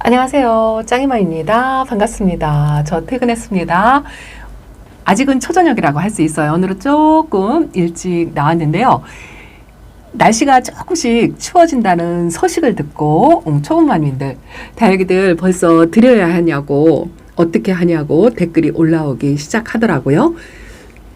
안녕하세요. 짱이마입니다. 반갑습니다. 저 퇴근했습니다. 아직은 초저녁이라고 할 수 있어요. 오늘은 조금 일찍 나왔는데요. 날씨가 조금씩 추워진다는 소식을 듣고 초보맘인들, 다육이들 벌써 드려야 하냐고 어떻게 하냐고 댓글이 올라오기 시작하더라고요.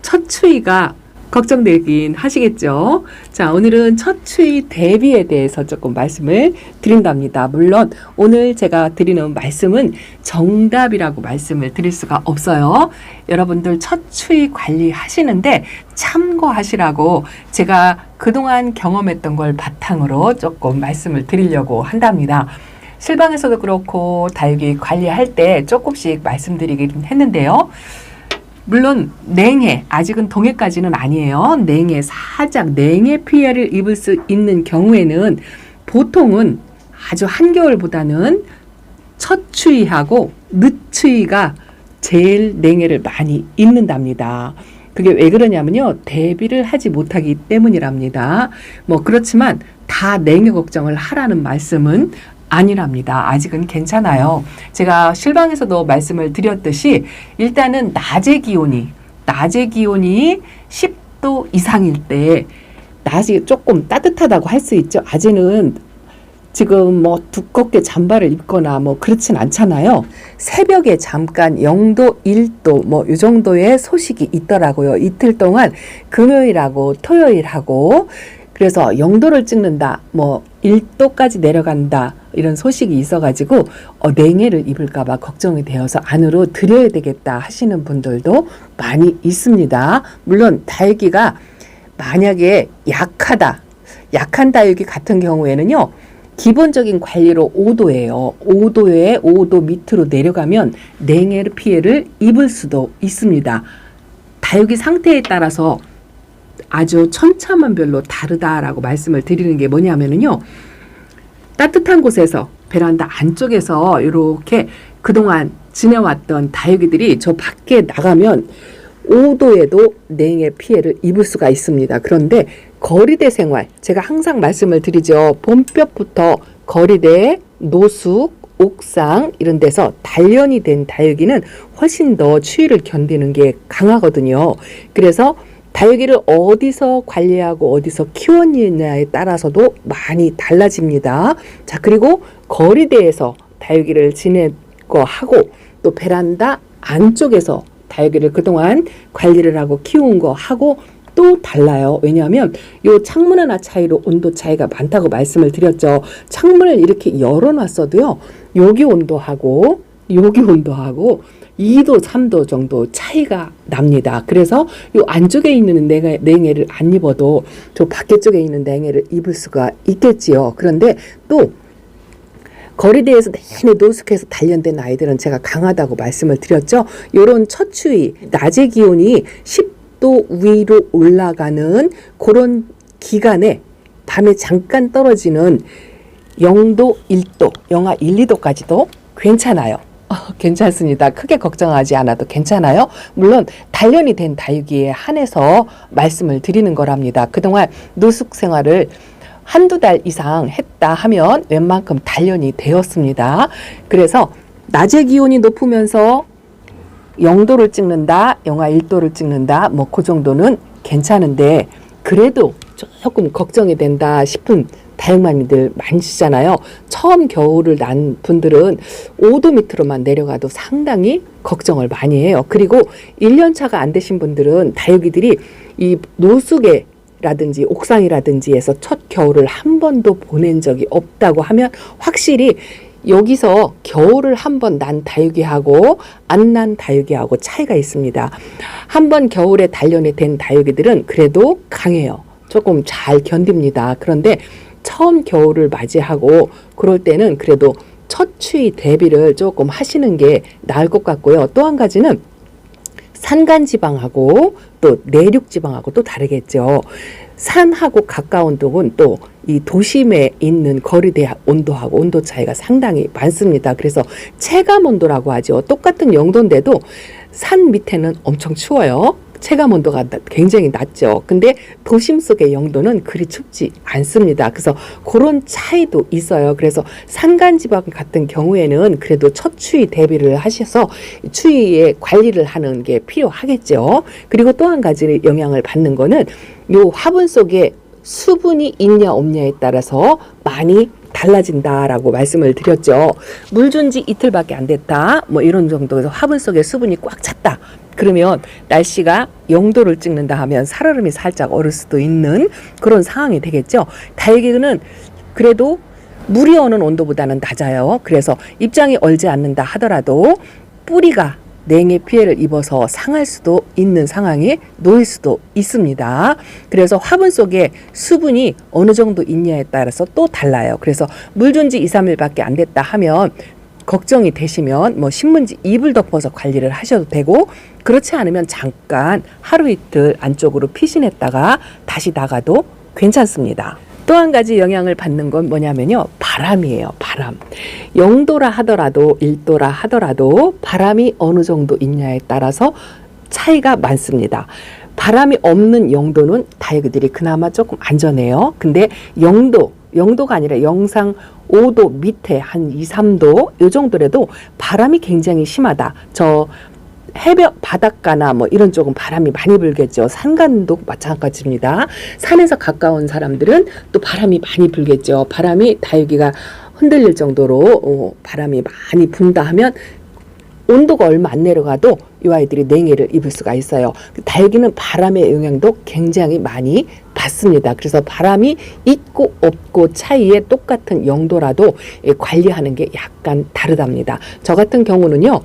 첫 추위가 걱정되긴 하시겠죠. 자, 오늘은 첫 추위 대비에 대해서 조금 말씀을 드린답니다. 물론 오늘 제가 드리는 말씀은 정답이라고 말씀을 드릴 수가 없어요. 여러분들 첫 추위 관리하시는데 참고하시라고 제가 그동안 경험했던 걸 바탕으로 조금 말씀을 드리려고 한답니다. 실방에서도 그렇고 다육이 관리할 때 조금씩 말씀드리긴 했는데요. 물론 냉해, 아직은 동해까지는 아니에요. 냉해, 살짝 냉해 피해를 입을 수 있는 경우에는 보통은 아주 한겨울보다는 첫 추위하고 늦추위가 제일 냉해를 많이 입는답니다. 그게 왜 그러냐면요, 대비를 하지 못하기 때문이랍니다. 그렇지만 다 냉해 걱정을 하라는 말씀은 아니랍니다. 아직은 괜찮아요. 제가 실방에서도 말씀을 드렸듯이 일단은 낮의 기온이 10도 이상일 때 낮이 조금 따뜻하다고 할 수 있죠. 아직은 지금 두껍게 잠바를 입거나 그렇진 않잖아요. 새벽에 잠깐 0도, 1도 이 정도의 소식이 있더라고요. 이틀 동안 금요일하고 토요일하고 그래서 0도를 찍는다, 1도까지 내려간다 이런 소식이 있어가지고 냉해를 입을까봐 걱정이 되어서 안으로 들여야 되겠다 하시는 분들도 많이 있습니다. 물론 다육이가 만약에 약한 다육이 같은 경우에는요, 기본적인 관리로 5도예요. 5도 밑으로 내려가면 냉해 피해를 입을 수도 있습니다. 다육이 상태에 따라서 아주 천차만별로 다르다라고 말씀을 드리는 게 뭐냐면요, 따뜻한 곳에서 베란다 안쪽에서 이렇게 그동안 지내왔던 다육이들이 저 밖에 나가면 5도에도 냉해 피해를 입을 수가 있습니다. 그런데 거리대 생활, 제가 항상 말씀을 드리죠. 봄볕부터 거리대, 노숙, 옥상 이런 데서 단련이 된 다육이는 훨씬 더 추위를 견디는 게 강하거든요. 그래서 다육이를 어디서 관리하고 어디서 키웠느냐에 따라서도 많이 달라집니다. 자, 그리고 거리대에서 다육이를 지내고 하고 또 베란다 안쪽에서 다육이를 그동안 관리를 하고 키운 거 하고 또 달라요. 왜냐하면 요 창문 하나 차이로 온도 차이가 많다고 말씀을 드렸죠. 창문을 이렇게 열어놨어도요, 여기 온도하고 여기 온도하고 2도, 3도 정도 차이가 납니다. 그래서 이 안쪽에 있는 냉해를 안 입어도 저 밖에 쪽에 있는 냉해를 입을 수가 있겠지요. 그런데 또 거리대에서 내내 노숙해서 단련된 아이들은 제가 강하다고 말씀을 드렸죠. 이런 첫 추위, 낮의 기온이 10도 위로 올라가는 그런 기간에 밤에 잠깐 떨어지는 0도, 1도, 영하 1, 2도까지도 괜찮아요. 괜찮습니다. 크게 걱정하지 않아도 괜찮아요. 물론 단련이 된 다육이에 한해서 말씀을 드리는 거랍니다. 그동안 노숙 생활을 한두 달 이상 했다 하면 웬만큼 단련이 되었습니다. 그래서 낮의 기온이 높으면서 0도를 찍는다, 영하 1도를 찍는다, 그 정도는 괜찮은데 그래도 조금 걱정이 된다 싶은 다육맘이들 많으시잖아요. 처음 겨울을 난 분들은 5도 밑으로만 내려가도 상당히 걱정을 많이 해요. 그리고 1년 차가 안 되신 분들은 다육이들이 이 노숙에 라든지 옥상이라든지 해서 첫 겨울을 한 번도 보낸 적이 없다고 하면 확실히 여기서 겨울을 한 번 난 다육이하고 안 난 다육이하고 차이가 있습니다. 한 번 겨울에 단련이 된 다육이들은 그래도 강해요. 조금 잘 견딥니다. 그런데 처음 겨울을 맞이하고 그럴 때는 그래도 첫 추위 대비를 조금 하시는 게 나을 것 같고요. 또 한 가지는 산간지방하고 또 내륙지방하고 또 다르겠죠. 산하고 가까운 쪽은 또 이 도심에 있는 거리대 온도하고 온도 차이가 상당히 많습니다. 그래서 체감 온도라고 하죠. 똑같은 영도인데도 산 밑에는 엄청 추워요. 체감 온도가 굉장히 낮죠. 근데 도심 속의 영도는 그리 춥지 않습니다. 그래서 그런 차이도 있어요. 그래서 산간지방 같은 경우에는 그래도 첫 추위 대비를 하셔서 추위에 관리를 하는 게 필요하겠죠. 그리고 또 한 가지 영향을 받는 거는 요 화분 속에 수분이 있냐 없냐에 따라서 많이 달라진다라고 말씀을 드렸죠. 물 준 지 이틀밖에 안 됐다. 뭐 이런 정도에서 화분 속에 수분이 꽉 찼다. 그러면 날씨가 0도를 찍는다 하면 살얼음이 살짝 얼을 수도 있는 그런 상황이 되겠죠. 다육이는 그래도 물이 어는 온도보다는 낮아요. 그래서 입장이 얼지 않는다 하더라도 뿌리가 냉해 피해를 입어서 상할 수도 있는 상황에 놓일 수도 있습니다. 그래서 화분 속에 수분이 어느 정도 있냐에 따라서 또 달라요. 그래서 물 준 지 2, 3일밖에 안 됐다 하면 걱정이 되시면 뭐 신문지 이불 덮어서 관리를 하셔도 되고, 그렇지 않으면 잠깐 하루 이틀 안쪽으로 피신했다가 다시 나가도 괜찮습니다. 또 한 가지 영향을 받는 건 뭐냐면요, 바람이에요. 바람. 0도라 하더라도 1도라 하더라도 바람이 어느 정도 있냐에 따라서 차이가 많습니다. 바람이 없는 0도는 다육이들이 그나마 조금 안전해요. 근데 0도가 아니라 영상 5도 밑에 한 2, 3도 이 정도라도 바람이 굉장히 심하다. 저 해변 바닷가나 뭐 이런 쪽은 바람이 많이 불겠죠. 산간도 마찬가지입니다. 산에서 가까운 사람들은 또 바람이 많이 불겠죠. 바람이 다육이가 흔들릴 정도로 바람이 많이 분다 하면 온도가 얼마 안 내려가도 이 아이들이 냉해를 입을 수가 있어요. 다육이는 바람의 영향도 굉장히 많이 받습니다. 그래서 바람이 있고 없고 차이에 똑같은 0도라도 관리하는 게 약간 다르답니다. 저 같은 경우는요,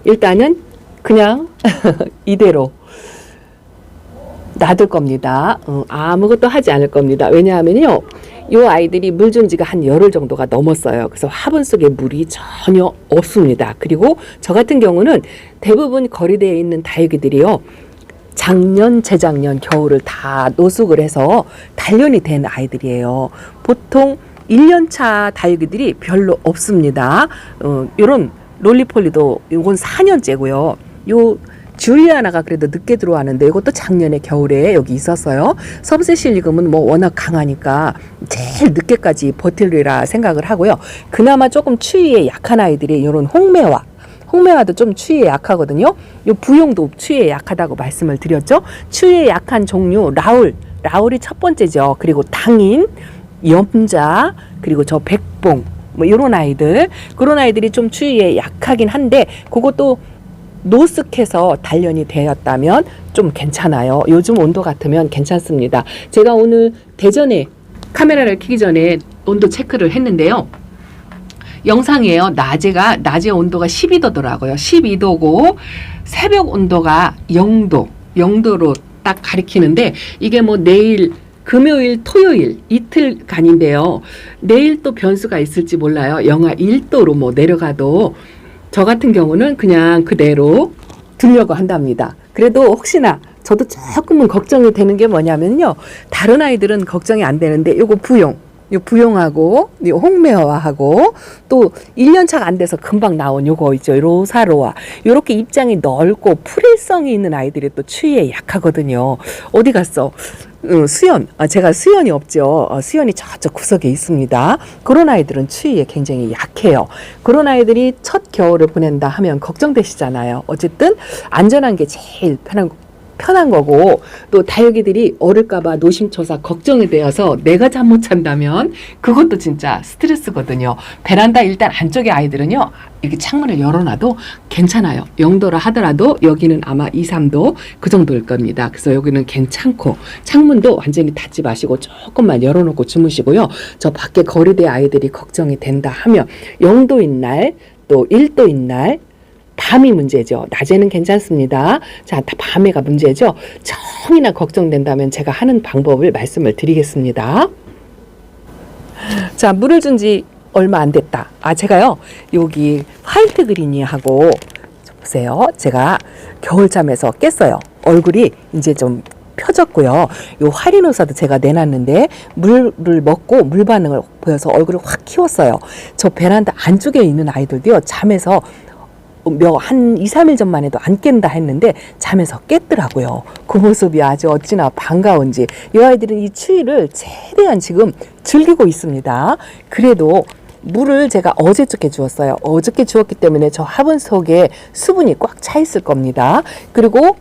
일단은 그냥 이대로 놔둘 겁니다. 아무것도 하지 않을 겁니다. 왜냐하면요, 이 아이들이 물 준 지가 한 열흘 정도가 넘었어요. 그래서 화분 속에 물이 전혀 없습니다. 그리고 저 같은 경우는 대부분 거리대에 있는 다육이들이요, 작년, 재작년 겨울을 다 노숙을 해서 단련이 된 아이들이에요. 보통 1년차 다육이들이 별로 없습니다. 요런 롤리폴리도 이건 4년째고요. 요 줄리아나가 그래도 늦게 들어왔는데 이것도 작년에 겨울에 여기 있었어요. 섬세실리금은 뭐 워낙 강하니까 제일 늦게까지 버틸리라 생각을 하고요. 그나마 조금 추위에 약한 아이들이 이런 홍매화도 좀 추위에 약하거든요. 요 부용도 추위에 약하다고 말씀을 드렸죠. 추위에 약한 종류 라울이 첫 번째죠. 그리고 당인, 염자, 그리고 저 백봉, 뭐 이런 아이들, 그런 아이들이 좀 추위에 약하긴 한데 그것도 노숙해서 단련이 되었다면 좀 괜찮아요. 요즘 온도 같으면 괜찮습니다. 제가 오늘 대전에 카메라를 켜기 전에 온도 체크를 했는데요. 영상이에요. 낮에 온도가 12도더라고요. 12도고 새벽 온도가 0도로 딱 가리키는데, 이게 뭐 내일 금요일, 토요일 이틀간인데요. 내일 또 변수가 있을지 몰라요. 영하 1도로 뭐 내려가도 저 같은 경우는 그냥 그대로 두려고 한답니다. 그래도 혹시나 저도 조금은 걱정이 되는 게 뭐냐면요, 다른 아이들은 걱정이 안 되는데 요거 부용하고 요 홍매화하고 또 1년차가 안 돼서 금방 나온 요거 있죠, 로사로아, 요렇게 입장이 넓고 풀일성이 있는 아이들이 또 추위에 약하거든요. 어디 갔어? 수연, 제가 수연이 없죠. 수연이 저쪽 구석에 있습니다. 그런 아이들은 추위에 굉장히 약해요. 그런 아이들이 첫 겨울을 보낸다 하면 걱정되시잖아요. 어쨌든 안전한 게 제일 편한 거고, 또 다육이들이 얼을까봐 노심초사 걱정이 되어서 내가 잠 못 잔다면 그것도 진짜 스트레스거든요. 베란다 일단 안쪽에 아이들은요, 이렇게 창문을 열어놔도 괜찮아요. 0도라 하더라도 여기는 아마 2, 3도 그 정도일 겁니다. 그래서 여기는 괜찮고, 창문도 완전히 닫지 마시고 조금만 열어놓고 주무시고요. 저 밖에 거리대 아이들이 걱정이 된다 하면 0도인 날, 또 1도인 날, 밤이 문제죠. 낮에는 괜찮습니다. 자, 밤에가 문제죠. 정이나 걱정된다면 제가 하는 방법을 말씀을 드리겠습니다. 자, 물을 준 지 얼마 안 됐다. 제가요, 여기 화이트 그린이하고, 보세요. 제가 겨울잠에서 깼어요. 얼굴이 이제 좀 펴졌고요. 요 화리노사도 제가 내놨는데 물을 먹고 물 반응을 보여서 얼굴을 확 키웠어요. 저 베란다 안쪽에 있는 아이들도요, 잠에서 한 2, 3일 전만 해도 안 깬다 했는데 잠에서 깼더라고요. 그 모습이 아주 어찌나 반가운지 이 아이들은 이 추위를 최대한 지금 즐기고 있습니다. 그래도 물을 제가 어저께 주었어요. 어저께 주었기 때문에 저 화분 속에 수분이 꽉 차 있을 겁니다. 그리고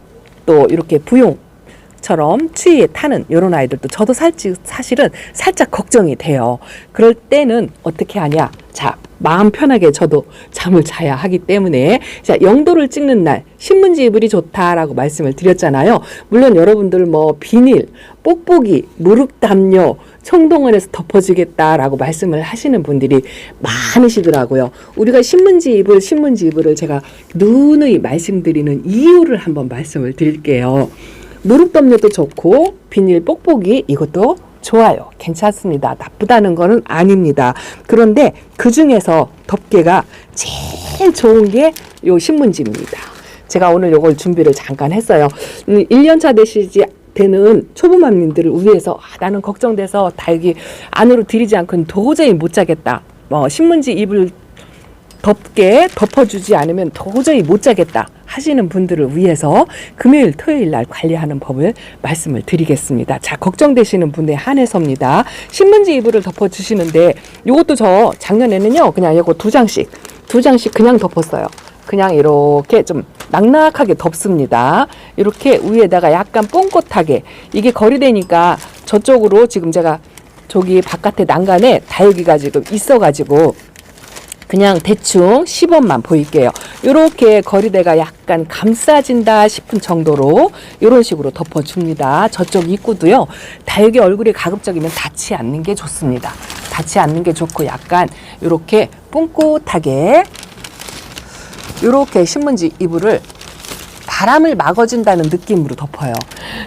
또 이렇게 부용처럼 추위에 타는 이런 아이들도 저도 사실은 살짝 걱정이 돼요. 그럴 때는 어떻게 하냐? 자, 마음 편하게 저도 잠을 자야 하기 때문에 자, 0도를 찍는 날 신문지 이불이 좋다라고 말씀을 드렸잖아요. 물론 여러분들 뭐 비닐, 뽁뽁이, 무릎 담요, 청동원에서 덮어주겠다라고 말씀을 하시는 분들이 많으시더라고요. 우리가 신문지 이불을 제가 누누이 말씀드리는 이유를 한번 말씀을 드릴게요. 무릎 담요도 좋고 비닐, 뽁뽁이 이것도 좋아요. 괜찮습니다. 나쁘다는 거는 아닙니다. 그런데 그 중에서 덮개가 제일 좋은 게 요 신문지입니다. 제가 오늘 요걸 준비를 잠깐 했어요. 1년차 되는 초보맘님들을 위해서 나는 걱정돼서 다육이 안으로 들이지 않고는 도저히 못 자겠다. 신문지 이불 덮개 덮어주지 않으면 도저히 못 자겠다 하시는 분들을 위해서 금요일 토요일 날 관리하는 법을 말씀을 드리겠습니다. 자, 걱정되시는 분에 한해서입니다. 신문지 이불을 덮어주시는데 요것도 저 작년에는요 그냥 요거 두 장씩 그냥 덮었어요. 그냥 이렇게 좀 낙낙하게 덮습니다. 이렇게 위에다가 약간 뽕긋하게 이게 거리되니까 저쪽으로 지금 제가 저기 바깥에 난간에 다육이가 지금 있어가지고 그냥 대충 시범만 보일게요. 이렇게 거리대가 약간 감싸진다 싶은 정도로 이런 식으로 덮어줍니다. 저쪽 입구도요. 다육이 얼굴이 가급적이면 닿지 않는 게 좋습니다. 닿지 않는 게 좋고 약간 이렇게 뽕긋하게 이렇게 신문지 이불을 바람을 막아준다는 느낌으로 덮어요.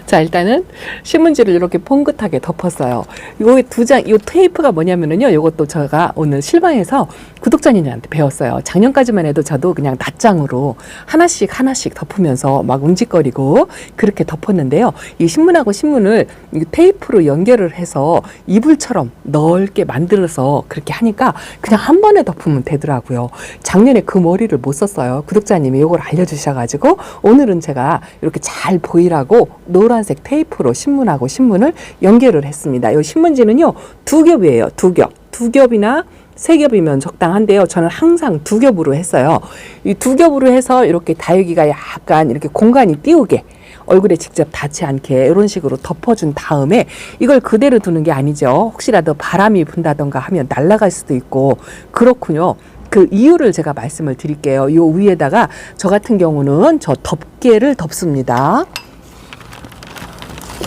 자, 일단은 신문지를 이렇게 뽕긋하게 덮었어요. 요 테이프가 뭐냐면은요, 요것도 제가 오늘 실방에서 구독자님들한테 배웠어요. 작년까지만 해도 저도 그냥 낱장으로 하나씩 덮으면서 막 움직거리고 그렇게 덮었는데요. 이 신문하고 신문을 테이프로 연결을 해서 이불처럼 넓게 만들어서 그렇게 하니까 그냥 한 번에 덮으면 되더라고요. 작년에 그 머리를 못 썼어요. 구독자님이 요걸 알려주셔가지고 오늘은 제가 이렇게 잘 보이라고 노란색 테이프로 신문하고 신문을 연결을 했습니다. 이 신문지는요, 2겹이에요. 2겹. 2겹이나 3겹이면 적당한데요. 저는 항상 2겹으로 했어요. 이 2겹으로 해서 이렇게 다육이가 약간 이렇게 공간이 띄우게 얼굴에 직접 닿지 않게 이런 식으로 덮어준 다음에 이걸 그대로 두는 게 아니죠. 혹시라도 바람이 분다던가 하면 날아갈 수도 있고 그렇군요. 그 이유를 제가 말씀을 드릴게요. 요 위에다가 저 같은 경우는 저 덮개를 덮습니다.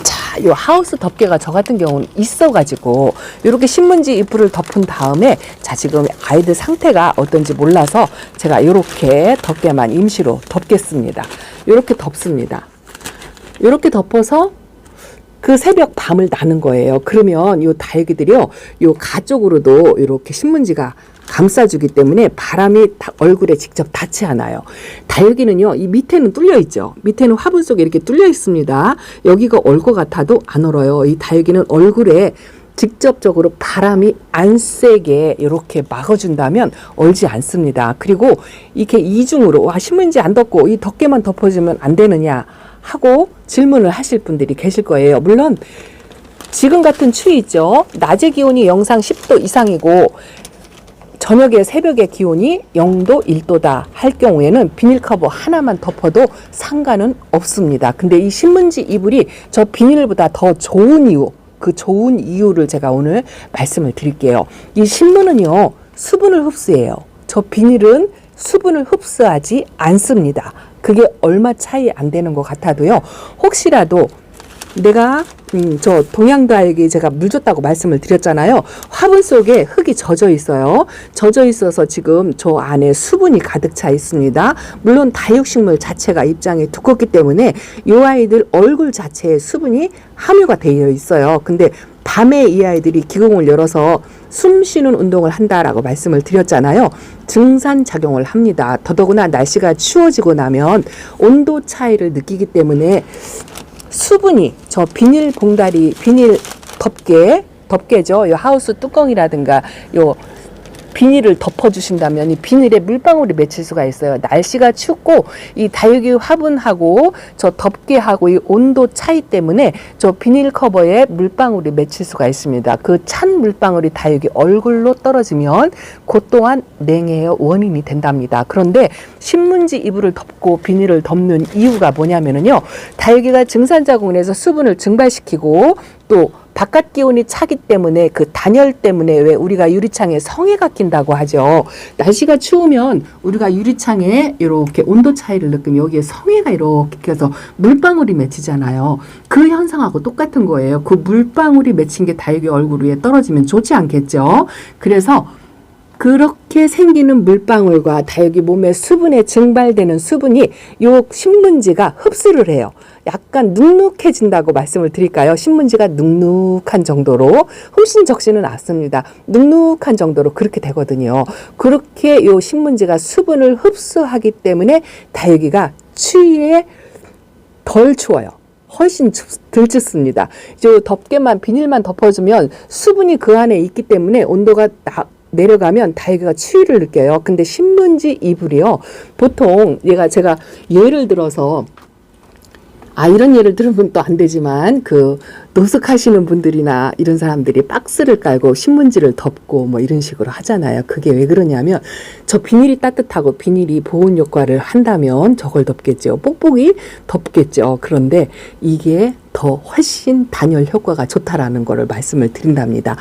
자, 요 하우스 덮개가 저 같은 경우는 있어가지고 이렇게 신문지 이불을 덮은 다음에 자, 지금 아이들 상태가 어떤지 몰라서 제가 이렇게 덮개만 임시로 덮겠습니다. 이렇게 덮습니다. 이렇게 덮어서 그 새벽 밤을 나는 거예요. 그러면 요 다육이들이요, 요 가쪽으로도 이렇게 신문지가 감싸주기 때문에 바람이 얼굴에 직접 닿지 않아요. 다육이는요, 이 밑에는 뚫려 있죠. 밑에는 화분 속에 이렇게 뚫려 있습니다. 여기가 얼 것 같아도 안 얼어요. 이 다육이는 얼굴에 직접적으로 바람이 안 세게 이렇게 막아준다면 얼지 않습니다. 그리고 이렇게 이중으로 와, 신문지 안 덮고 이 덮개만 덮어주면 안 되느냐 하고 질문을 하실 분들이 계실 거예요. 물론 지금 같은 추위 있죠. 낮의 기온이 영상 10도 이상이고 저녁에 새벽에 기온이 0도, 1도다 할 경우에는 비닐커버 하나만 덮어도 상관은 없습니다. 근데 이 신문지 이불이 저 비닐보다 더 좋은 이유, 그 좋은 이유를 제가 오늘 말씀을 드릴게요. 이 신문은요, 수분을 흡수해요. 저 비닐은 수분을 흡수하지 않습니다. 그게 얼마 차이 안 되는 것 같아도요, 혹시라도 내가 저 동양다육이 제가 물 줬다고 말씀을 드렸잖아요. 화분 속에 흙이 젖어 있어요. 젖어 있어서 지금 저 안에 수분이 가득 차 있습니다. 물론 다육식물 자체가 입장이 두껍기 때문에 이 아이들 얼굴 자체에 수분이 함유가 되어 있어요. 근데 밤에 이 아이들이 기공을 열어서 숨 쉬는 운동을 한다라고 말씀을 드렸잖아요. 증산작용을 합니다. 더더구나 날씨가 추워지고 나면 온도 차이를 느끼기 때문에 수분이 저 비닐 덮개죠. 요 하우스 뚜껑이라든가 요 비닐을 덮어주신다면 이 비닐에 물방울이 맺힐 수가 있어요. 날씨가 춥고 이 다육이 화분하고 저 덮개하고 이 온도 차이 때문에 저 비닐 커버에 물방울이 맺힐 수가 있습니다. 그 찬 물방울이 다육이 얼굴로 떨어지면 그것 또한 냉해의 원인이 된답니다. 그런데 신문지 이불을 덮고 비닐을 덮는 이유가 뭐냐면요, 다육이가 증산자궁에서 수분을 증발시키고 또 바깥 기온이 차기 때문에 그 단열 때문에 왜 우리가 유리창에 성에가 낀다고 하죠. 날씨가 추우면 우리가 유리창에 이렇게 온도 차이를 느끼면 여기에 성에가 이렇게 껴서 물방울이 맺히잖아요. 그 현상하고 똑같은 거예요. 그 물방울이 맺힌 게 다육이 얼굴 위에 떨어지면 좋지 않겠죠. 그래서 그렇게 생기는 물방울과 다육이 몸에 수분에 증발되는 수분이 요 신문지가 흡수를 해요. 약간 눅눅해진다고 말씀을 드릴까요? 신문지가 눅눅한 정도로, 흠신적시는 않습니다. 눅눅한 정도로 그렇게 되거든요. 그렇게 요 신문지가 수분을 흡수하기 때문에 다육이가 추위에 덜 추워요. 훨씬 덜 춥습니다. 저 덮개만 비닐만 덮어주면 수분이 그 안에 있기 때문에 온도가 내려가면 다육이가 추위를 느껴요. 근데 신문지 이불이요, 보통 제가 예를 들어서 이런 예를 들으면 또 안 되지만 그 노숙하시는 분들이나 이런 사람들이 박스를 깔고 신문지를 덮고 뭐 이런 식으로 하잖아요. 그게 왜 그러냐면 저 비닐이 따뜻하고 비닐이 보온 효과를 한다면 저걸 덮겠죠. 뽁뽁이 덮겠죠. 그런데 이게 더 훨씬 단열 효과가 좋다라는 거를 말씀을 드린답니다.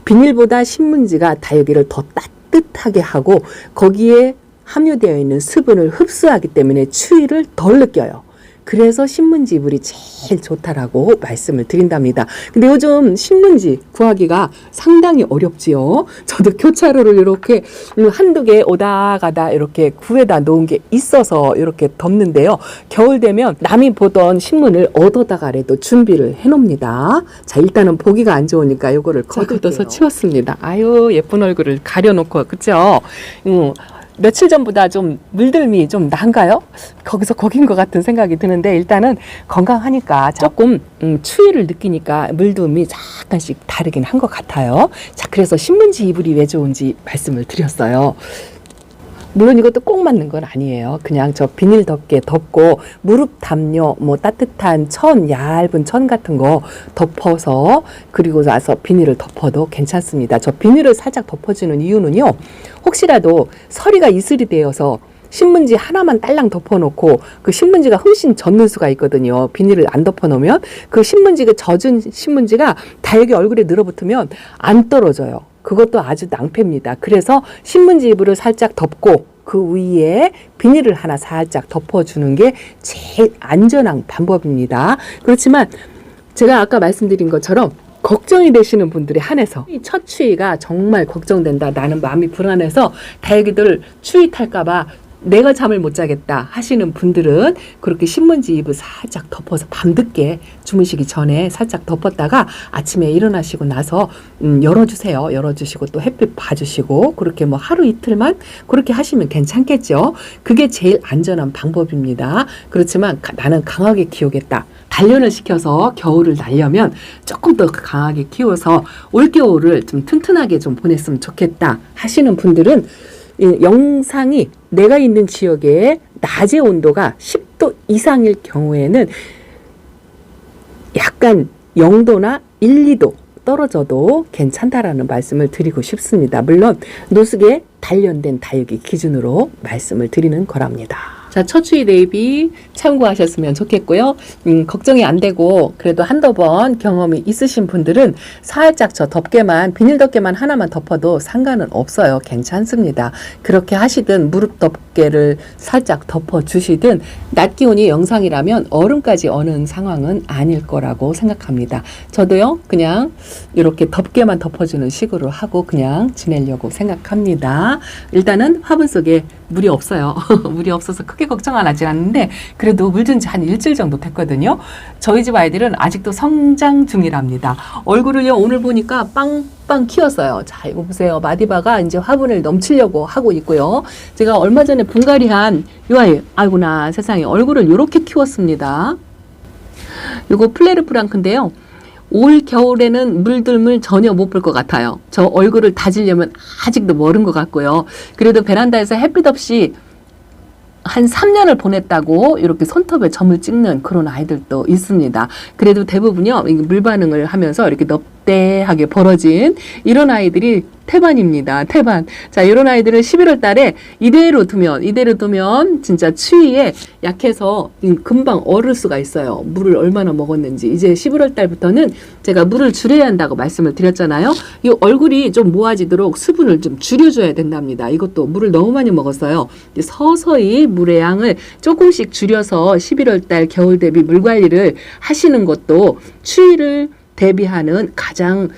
비닐보다 신문지가 다육이를 더 따뜻하게 하고 거기에 함유되어 있는 수분을 흡수하기 때문에 추위를 덜 느껴요. 그래서 신문지 이불이 제일 좋다라고 말씀을 드린답니다. 근데 요즘 신문지 구하기가 상당히 어렵지요. 저도 교차로를 이렇게 한두 개 오다 가다 이렇게 구해다 놓은 게 있어서 이렇게 덮는데요. 겨울 되면 남이 보던 신문을 얻어다가라도 준비를 해놓습니다. 자, 일단은 보기가 안 좋으니까 요거를 걷어서 치웠습니다. 아유, 예쁜 얼굴을 가려놓고, 그쵸? 며칠 전보다 좀 물들미 좀 나은가요? 거기서 거긴 것 같은 생각이 드는데 일단은 건강하니까 조금 추위를 느끼니까 물들미 약간씩 다르긴 한 것 같아요. 자, 그래서 신문지 이불이 왜 좋은지 말씀을 드렸어요. 물론 이것도 꼭 맞는 건 아니에요. 그냥 저 비닐 덮개 덮고 무릎 담요, 뭐 따뜻한 얇은 천 같은 거 덮어서 그리고 나서 비닐을 덮어도 괜찮습니다. 저 비닐을 살짝 덮어주는 이유는요, 혹시라도 서리가 이슬이 되어서 신문지 하나만 딸랑 덮어놓고 그 신문지가 흠씬 젖는 수가 있거든요. 비닐을 안 덮어놓으면 그 신문지가 젖은 신문지가 다육이 얼굴에 늘어붙으면 안 떨어져요. 그것도 아주 낭패입니다. 그래서 신문지 이불을 살짝 덮고 그 위에 비닐을 하나 살짝 덮어주는 게 제일 안전한 방법입니다. 그렇지만 제가 아까 말씀드린 것처럼 걱정이 되시는 분들에 한해서 첫 추위가 정말 걱정된다, 나는 마음이 불안해서 다육이들 추위 탈까봐 내가 잠을 못 자겠다 하시는 분들은 그렇게 신문지 이불 살짝 덮어서 밤늦게 주무시기 전에 살짝 덮었다가 아침에 일어나시고 나서 열어주세요. 열어주시고 또 햇빛 봐주시고 그렇게 뭐 하루 이틀만 그렇게 하시면 괜찮겠죠. 그게 제일 안전한 방법입니다. 그렇지만 나는 강하게 키우겠다, 단련을 시켜서 겨울을 날려면 조금 더 강하게 키워서 올겨울을 좀 튼튼하게 좀 보냈으면 좋겠다 하시는 분들은 이 영상이 내가 있는 지역의 낮의 온도가 10도 이상일 경우에는 약간 0도나 1, 2도 떨어져도 괜찮다라는 말씀을 드리고 싶습니다. 물론 노숙에 단련된 다육이 기준으로 말씀을 드리는 거랍니다. 자, 첫 추위 대비 참고하셨으면 좋겠고요. 걱정이 안 되고 그래도 한두 번 경험이 있으신 분들은 살짝 저 덮개만, 비닐 덮개만 하나만 덮어도 상관은 없어요. 괜찮습니다. 그렇게 하시든 무릎 덮개를 살짝 덮어주시든 낮 기온이 영상이라면 얼음까지 어는 상황은 아닐 거라고 생각합니다. 저도요, 그냥 이렇게 덮개만 덮어주는 식으로 하고 그냥 지내려고 생각합니다. 일단은 화분 속에 물이 없어요. 물이 없어서 크게 걱정은 하지 않는데 그래도 물든 지 한 일주일 정도 됐거든요. 저희 집 아이들은 아직도 성장 중이랍니다. 얼굴을요, 오늘 보니까 빵빵 키웠어요. 자, 이거 보세요. 마디바가 이제 화분을 넘치려고 하고 있고요. 제가 얼마 전에 분갈이한 이 아이, 아이구나 세상에, 얼굴을 이렇게 키웠습니다. 이거 플레르 프랑크인데요. 올 겨울에는 물들물 전혀 못 볼 것 같아요. 저 얼굴을 다지려면 아직도 멀은 것 같고요. 그래도 베란다에서 햇빛 없이 한 3년을 보냈다고 이렇게 손톱에 점을 찍는 그런 아이들도 있습니다. 그래도 대부분요, 물 반응을 하면서 이렇게 넙대하게 벌어진 이런 아이들이 태반입니다. 태반. 자, 이런 아이들을 11월 달에 이대로 두면 진짜 추위에 약해서 금방 얼을 수가 있어요. 물을 얼마나 먹었는지. 이제 11월 달부터는 제가 물을 줄여야 한다고 말씀을 드렸잖아요. 이 얼굴이 좀 모아지도록 수분을 좀 줄여줘야 된답니다. 이것도 물을 너무 많이 먹었어요. 이제 서서히 물의 양을 조금씩 줄여서 11월 달 겨울 대비 물 관리를 하시는 것도 추위를 대비하는 가장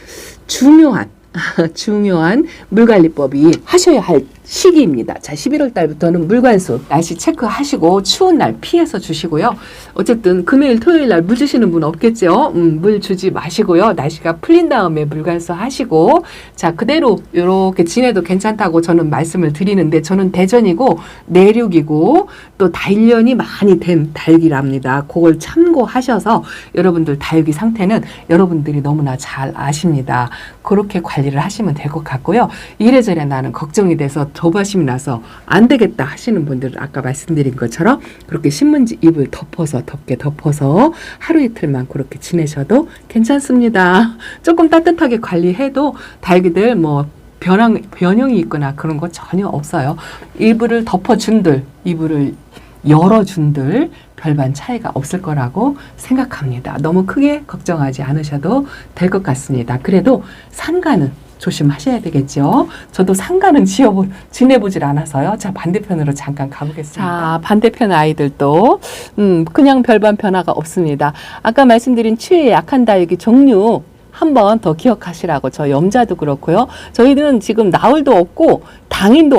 중요한 물관리법이 하셔야 할 시기입니다. 자, 11월 달부터는 물관수 날씨 체크하시고 추운 날 피해서 주시고요. 어쨌든 금요일 토요일 날 물 주시는 분 없겠죠. 물 주지 마시고요. 날씨가 풀린 다음에 물관수 하시고, 자, 그대로 이렇게 지내도 괜찮다고 저는 말씀을 드리는데, 저는 대전이고 내륙이고 또 단련이 많이 된 다육이랍니다. 그걸 참고하셔서 여러분들 다육이 상태는 여러분들이 너무나 잘 아십니다. 그렇게 관리를 하시면 될 것 같고요. 이래저래 나는 걱정이 돼서 조바심이 나서 안 되겠다 하시는 분들은 아까 말씀드린 것처럼 그렇게 신문지 잎을 덮게 덮어서 하루 이틀만 그렇게 지내셔도 괜찮습니다. 조금 따뜻하게 관리해도 다육이들 뭐 변형이 있거나 그런 거 전혀 없어요. 이불을 덮어준들, 이불을 열어준들 별반 차이가 없을 거라고 생각합니다. 너무 크게 걱정하지 않으셔도 될 것 같습니다. 그래도 상가는 조심하셔야 되겠죠. 저도 상가는 지내보질 않아서요. 자, 반대편으로 잠깐 가보겠습니다. 자, 반대편 아이들도 그냥 별반 변화가 없습니다. 아까 말씀드린 추위에 약한 다육이 종류 한 번 더 기억하시라고. 저 염자도 그렇고요. 저희들은 지금 나울도 없고 당인도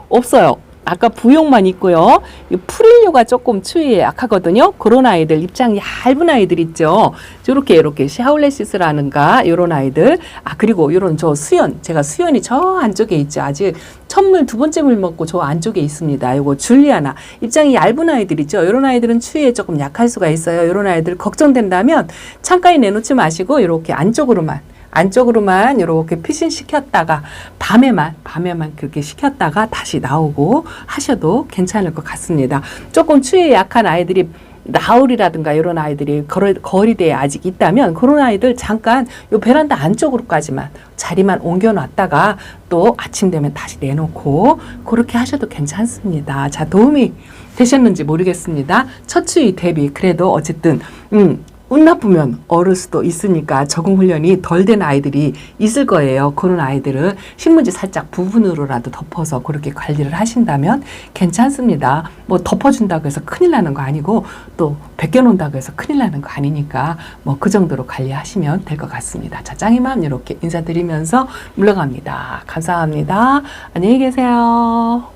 없어요. 아까 부용만 있고요. 프릴류가 조금 추위에 약하거든요. 그런 아이들, 입장 얇은 아이들 있죠. 이렇게 샤울레시스라는가 이런 아이들. 아, 그리고 이런 저 수연, 제가 수연이 저 안쪽에 있죠. 아직 첫물 두 번째 물 먹고 저 안쪽에 있습니다. 이거 줄리아나, 입장이 얇은 아이들 있죠. 이런 아이들은 추위에 조금 약할 수가 있어요. 이런 아이들 걱정된다면 창가에 내놓지 마시고 이렇게 안쪽으로만 이렇게 피신 시켰다가 밤에만 그렇게 시켰다가 다시 나오고 하셔도 괜찮을 것 같습니다. 조금 추위에 약한 아이들이 나울이라든가 이런 아이들이 거리대에 아직 있다면 그런 아이들 잠깐 요 베란다 안쪽으로까지만 자리만 옮겨놨다가 또 아침 되면 다시 내놓고 그렇게 하셔도 괜찮습니다. 자, 도움이 되셨는지 모르겠습니다. 첫 추위 대비 그래도 어쨌든 운 나쁘면 얼을 수도 있으니까 적응 훈련이 덜 된 아이들이 있을 거예요. 그런 아이들은 신문지 살짝 부분으로라도 덮어서 그렇게 관리를 하신다면 괜찮습니다. 뭐 덮어준다고 해서 큰일 나는 거 아니고 또 벗겨놓는다고 해서 큰일 나는 거 아니니까 뭐 그 정도로 관리하시면 될 것 같습니다. 자, 짱이맘 이렇게 인사드리면서 물러갑니다. 감사합니다. 안녕히 계세요.